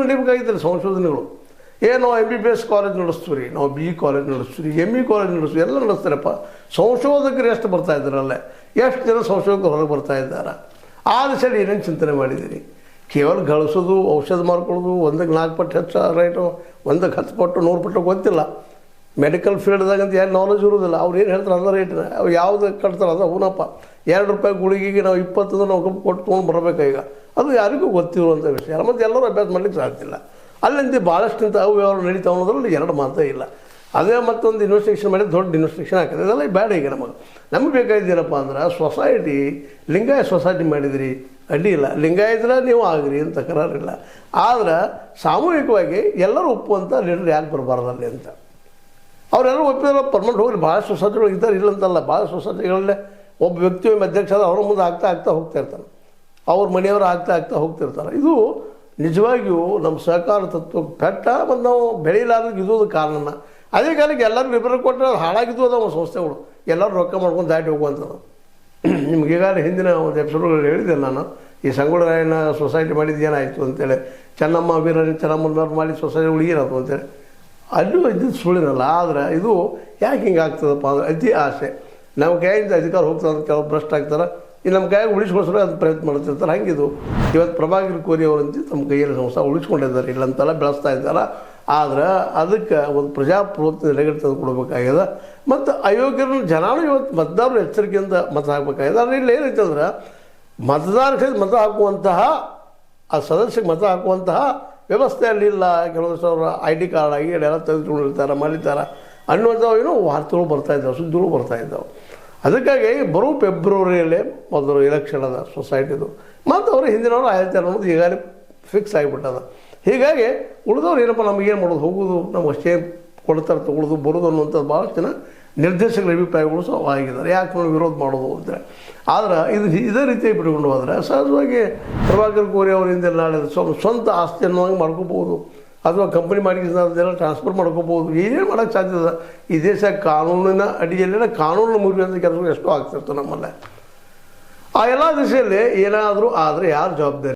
ನಡೀಬೇಕಾಗಿದ್ದಿಲ್ಲ ಸಂಶೋಧನೆಗಳು. ನಾವು MBBS college ನಡೆಸ್ತೀವಿ ರೀ, ನಾವು BE ಕಾಲೇಜ್ ನಡೆಸ್ತೀವಿ, ME ಕಾಲೇಜ್ ನಡೆಸ್ತೀವಿ, ಎಲ್ಲ ನಡೆಸ್ತಾರಪ್ಪ. ಸಂಶೋಧಕರು ಎಷ್ಟು ಬರ್ತಾ ಇದ್ದಾರಲ್ಲೇ, ಎಷ್ಟು ಜನ ಸಂಶೋಧಕರು ಹೊರಗೆ ಬರ್ತಾ ಇದ್ದಾರೆ. ಆ ದಿಶೆಯಲ್ಲಿ ಏನೇನು ಚಿಂತನೆ ಮಾಡಿದ್ದೀರಿ? ಕೇವಲ ಗಳಿಸೋದು, ಔಷಧ ಮಾರ್ಕೊಳ್ಳೋದು, 1ಕ್ಕೆ 4 ಪಟ್ಟು ಹೆಚ್ಚು ರೇಟು, 1ಕ್ಕೆ 10 ಪಟ್ಟು 100 ಪಟ್ಟು ಗೊತ್ತಿಲ್ಲ. ಮೆಡಿಕಲ್ ಫೀಲ್ಡ್ದಾಗಂತ ಏನು ನಾಲೆಜ್ ಇರೋದಿಲ್ಲ. ಅವ್ರು ಏನು ಹೇಳ್ತಾರೆ ಅದ ರೇಟ್ನ, ಅವು ಯಾವುದು ಕಟ್ತಾರೆ ಅದು ಹೂನಪ್ಪ. 2 ರೂಪಾಯಿ ಗುಳಿಗೆಗೆ ನಾವು 20 ನಾವು ಕೊಟ್ಟು ತೊಗೊಂಡು ಬರಬೇಕು. ಈಗ ಅದು ಯಾರಿಗೂ ಗೊತ್ತಿರುವಂಥ ವಿಷಯ. ಮತ್ತು ಎಲ್ಲರೂ ಅಭ್ಯಾಸ ಮಾಡ್ಲಿಕ್ಕೆ ಸಾಧ್ಯಿಲ್ಲ. ಅಲ್ಲಿಂದ ಭಾಳಷ್ಟಿಂತ ಅವು ಯಾವ ನಡೀತಾವೆ ಅನ್ನೋದ್ರಲ್ಲಿ 2 ಮಾತೇ ಇಲ್ಲ. ಅದೇ ಮತ್ತೊಂದು ಇನ್ವೆಸ್ಟಿಗೇಷನ್ ಮಾಡಿ ದೊಡ್ಡ ಇನ್ವೆಸ್ಟಿಗೇಷನ್ ಹಾಕಿದೆ. ಇದೆಲ್ಲ ಬೇಡ. ಈಗ ನಮಗೆ ಬೇಕಾಗಿದ್ದೀರಪ್ಪ ಅಂದ್ರೆ ಸೊಸೈಟಿ, ಲಿಂಗಾಯತ ಸೊಸೈಟಿ ಮಾಡಿದಿರಿ ಅಡ್ಡಿ ಇಲ್ಲ, ಲಿಂಗಾಯತರ ನೀವು ಆಗ್ರಿ ಅಂತ ತಕರಾರಿಲ್ಲ. ಆದ್ರೆ ಸಾಮೂಹಿಕವಾಗಿ ಎಲ್ಲರೂ ಒಪ್ಪುವಂಥ ಲೀಡರ್ ಯಾಕೆ ಬರಬಾರ್ದಲ್ಲಿ ಅಂತ ಅವರೆಲ್ಲರೂ ಒಪ್ಪಿದ್ರೆ ಪರ್ಮನೆಂಟ್ ಹೋಗ್ರಿ. ಭಾಳ ಸೊಸೈಟಿಗಳು ಇದ್ದಾರೆ, ಇಲ್ಲಂತಲ್ಲ. ಭಾಳ ಸೊಸೈಟಿಗಳಲ್ಲೇ ಒಬ್ಬ ವ್ಯಕ್ತಿ ಅಧ್ಯಕ್ಷ ಆದ ಅವ್ರ ಮುಂದೆ ಆಗ್ತಾ ಹೋಗ್ತಾ ಇರ್ತಾನೆ, ಅವ್ರ ಮನೆಯವರು ಆಗ್ತಾ ಹೋಗ್ತಿರ್ತಾರೆ. ಇದು ನಿಜವಾಗಿಯೂ ನಮ್ಮ ಸಹಕಾರ ತತ್ವ ಪೆಟ್ಟ. ಮತ್ತು ನಾವು ಬೆಳೆಯಲಾರ್ದಕ್ಕೆ ಇದ್ದೋದು ಕಾರಣನ. ಅದೇ ಕಾಲಕ್ಕೆ ಎಲ್ಲರಿಗೂ ರಿಪೇರ್ ಕೊಟ್ಟರೆ ಅದು ಹಾಳಾಗಿದ್ದು ಅದಾವ ಸಂಸ್ಥೆಗಳು. ಎಲ್ಲರೂ ರೊಕ್ಕ ಮಾಡ್ಕೊಂಡು ದಾಟಿ ಹೋಗುವಂಥದ್ದು. ನಿಮ್ಗೆ ಈಗಾಗಲೇ ಹಿಂದಿನ ಒಂದು ಎಪಿಸೋಡ್ಗಳು ಹೇಳಿದೆ ನಾನು, ಈ ಸಂಗೊಳ್ಳಿರಾಯಣ್ಣ ಸೊಸೈಟಿ ಮಾಡಿದ್ದು ಏನಾಯಿತು ಅಂತೇಳಿ, ಚೆನ್ನಮ್ಮ ವೀರರಾಣಿ ಚೆನ್ನಮ್ಮನವ್ರು ಮಾಡಿ ಸೊಸೈಟಿಗಳು ಏನಾಯ್ತು ಅಂತೇಳಿ. ಅಲ್ಲೂ ಇದ್ದಿದ್ದು ಸುಳ್ಳಿನಲ್ಲ. ಆದರೆ ಇದು ಯಾಕೆ ಹಿಂಗೆ ಆಗ್ತದಪ್ಪ ಅಂದ್ರೆ ಅತಿ ಆಸೆ. ನಮ್ಮ ಕೈಯಿಂದ ಅಧಿಕಾರ ಹೋಗ್ತದೆ, ಕೆಲವು ಭ್ರಷ್ಟ ಆಗ್ತಾರೆ. ಈ ನಮ್ಮ ಕೈಯಾಗಿ ಉಳಿಸ್ಕೊಳ್ಸೋರು ಅದು ಪ್ರಯತ್ನ ಮಾಡ್ತಿರ್ತಾರೆ. ಹಂಗಿದು ಇವತ್ತು ಪ್ರಭಾಕರ್ ಕೋರಿ ಅವರಂತ ನಮ್ಮ ಕೈಯಲ್ಲಿ ಸಂಸ್ಥೆ ಉಳಿಸ್ಕೊಂಡಿದ್ದಾರೆ, ಇಲ್ಲಂತೆಲ್ಲ ಬೆಳೆಸ್ತಾ ಇದ್ದಾರೆ. ಆದ್ರೆ ಅದಕ್ಕೆ ಒಂದು ಪ್ರಜಾಪ್ರಭುತ್ವ ನೆಲೆಗಟ್ಟು ತಂದು ಕೊಡಬೇಕಾಗ್ಯದ. ಮತ್ತು ಅಯೋಗ್ಯರನ್ನು ಜನಾನು ಇವತ್ತು ಮತದಾರರು ಎಚ್ಚರಿಕೆಯಿಂದ ಮತ ಹಾಕಬೇಕಾಗಿದೆ. ಆದರೆ ಇಲ್ಲಿ ಏನೈತೆ ಅಂದ್ರೆ ಮತದಾರ ಮತ ಹಾಕುವಂತಹ ಆ ಸದಸ್ಯಕ್ಕೆ ಮತ ಹಾಕುವಂತಹ ವ್ಯವಸ್ಥೆ ಅಲ್ಲಿಲ್ಲ. ಕೆಲವೊಂದು ಸಾವಿರ ID ಕಾರ್ಡ್ ಆಗಿ ಎಲ್ಲ ತೆಗೆದುಕೊಂಡಿರ್ತಾರೆ, ಮಾಡಿರ್ತಾರೆ ಅನ್ನುವಂಥವು ಏನೋ ವಾರ್ತೆಗಳು ಬರ್ತಾಯಿದ್ದಾವೆ, ಸುದ್ದಿಗಳು ಬರ್ತಾಯಿದ್ದಾವೆ. ಅದಕ್ಕಾಗಿ ಬರೋ ಫೆಬ್ರವರಿಯಲ್ಲೇ ಮೊದಲು ಎಲೆಕ್ಷನ್ ಅದ ಸೊಸೈಟಿದು. ಮತ್ತು ಅವರು ಹಿಂದಿನವರು ಆಯ್ತಾರೆ ಅನ್ನೋದು ಈಗಾಗಲೇ ಫಿಕ್ಸ್ ಆಗಿಬಿಟ್ಟದ. ಹೀಗಾಗಿ ಉಳಿದವ್ರು ಏನಪ್ಪ ನಮಗೇನು ಮಾಡೋದು, ಹೋಗೋದು, ನಮ್ಗೆ ಅಷ್ಟೇ ಕೊಡ್ತಾರೆ, ತೊಗೊಳ್ಳೋದು, ಬರೋದು ಅನ್ನುವಂಥದ್ದು ಭಾಳಷ್ಟು ಜನ ನಿರ್ದೇಶಕರ ಅಭಿಪ್ರಾಯಗಳು ಸಹ ಆಗಿದ್ದಾರೆ. ಯಾಕೆ ನಾವು ವಿರೋಧ ಮಾಡೋದು ಅಂತೇಳಿ. ಆದರೆ ಇದೇ ರೀತಿಯಾಗಿ ಬಿಟ್ಕೊಂಡು ಹೋದರೆ ಸಹಜವಾಗಿ ಪ್ರಭಾಕರ್ ಕೋರಿ ಅವರಿಂದ ನಾಳೆ ಸ್ವಂತ ಆಸ್ತಿ ಅನ್ನೋಂಗೆ ಮಾಡ್ಕೋಬೋದು, ಅಥವಾ ಕಂಪ್ನಿ ಮಾಡಿ ಅದೆಲ್ಲ ಟ್ರಾನ್ಸ್ಫರ್ ಮಾಡ್ಕೋಬೋದು. ಏನೇನು ಮಾಡೋಕ್ಕೆ ಸಾಧ್ಯದ? ಈ ದೇಶ ಕಾನೂನಿನ ಅಡಿಯಲ್ಲೆಲ್ಲ ಕಾನೂನು ಮುರಿಯುವಂಥ ಕೆಲಸಗಳು ಎಷ್ಟೋ ಆಗ್ತಿರ್ತವೆ ನಮ್ಮಲ್ಲೇ. ಆ ಎಲ್ಲ ದಿಶೆಯಲ್ಲಿ ಏನಾದರೂ ಆದರೆ ಯಾರು ಜವಾಬ್ದಾರಿ?